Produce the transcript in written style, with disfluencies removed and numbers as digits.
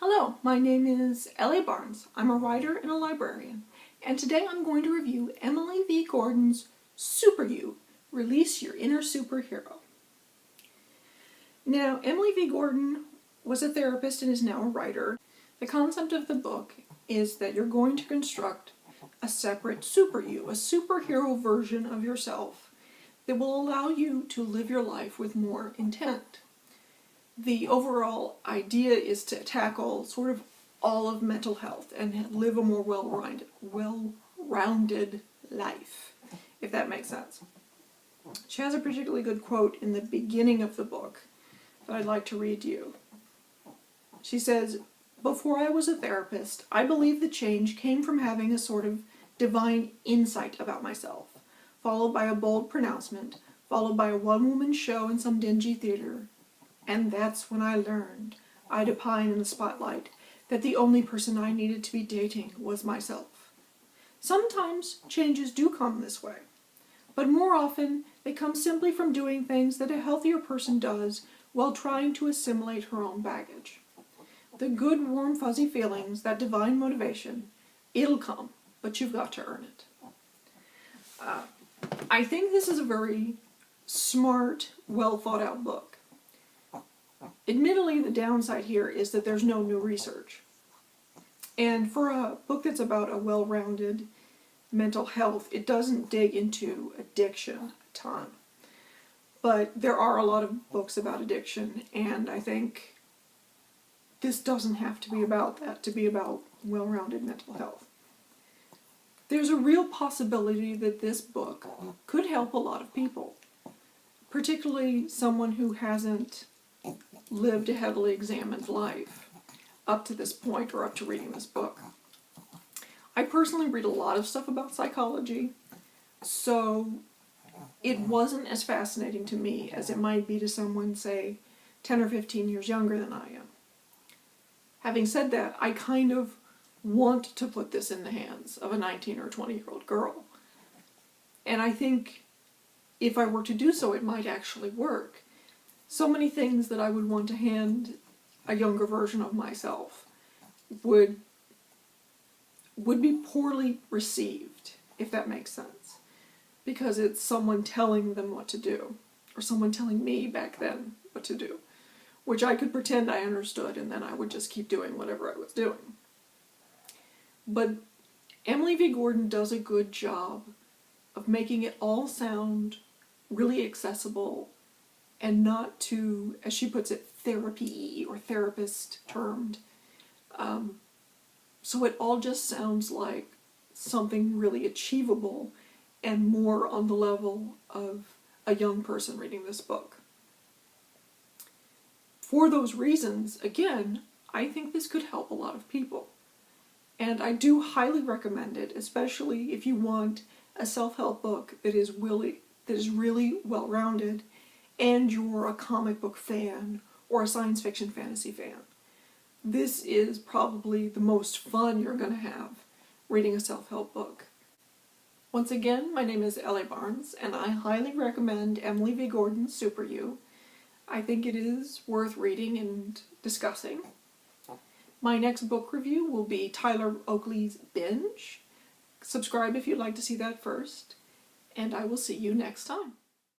Hello, my name is Ellie Barnes. I'm a writer and a librarian, and today I'm going to review Emily V. Gordon's Super You, Release Your Inner Superhero. Now, Emily V. Gordon was a therapist and is now a writer. The concept of the book is that you're going to construct a separate super you, a superhero version of yourself that will allow you to live your life with more intent. The overall idea is to tackle sort of all of mental health and live a more well-rounded life, if that makes sense. She has a particularly good quote in the beginning of the book that I'd like to read to you. She says, "Before I was a therapist, I believed the change came from having a sort of divine insight about myself, followed by a bold pronouncement, followed by a one-woman show in some dingy theater. And that's when I learned, eye to pine in the spotlight, that the only person I needed to be dating was myself. Sometimes changes do come this way, but more often they come simply from doing things that a healthier person does while trying to assimilate her own baggage. The good, warm, fuzzy feelings, that divine motivation, it'll come, but you've got to earn it." I think this is a very smart, well thought out book. Admittedly, the downside here is that there's no new research. And for a book that's about a well-rounded mental health, it doesn't dig into addiction a ton. But there are a lot of books about addiction, and I think this doesn't have to be about that, to be about well-rounded mental health. There's a real possibility that this book could help a lot of people, particularly someone who hasn't lived a heavily examined life up to this point or up to reading this book. I personally read a lot of stuff about psychology, so it wasn't as fascinating to me as it might be to someone, say, 10 or 15 years younger than I am. Having said that, I kind of want to put this in the hands of a 19 or 20-year-old girl. And I think if I were to do so, it might actually work. So many things that I would want to hand a younger version of myself would be poorly received, if that makes sense. Because it's someone telling them what to do, or someone telling me back then what to do, which I could pretend I understood, and then I would just keep doing whatever I was doing. But Emily V. Gordon does a good job of making it all sound really accessible and not too, as she puts it, therapy-y or therapist termed. So it all just sounds like something really achievable and more on the level of a young person reading this book. For those reasons, again, I think this could help a lot of people. And I do highly recommend it, especially if you want a self-help book that is really well-rounded and you're a comic book fan or a science fiction fantasy fan. This is probably the most fun you're going to have reading a self-help book. Once again, my name is Ellie Barnes, and I highly recommend Emily V. Gordon's Super You. I think it is worth reading and discussing. My next book review will be Tyler Oakley's Binge. Subscribe if you'd like to see that first, and I will see you next time.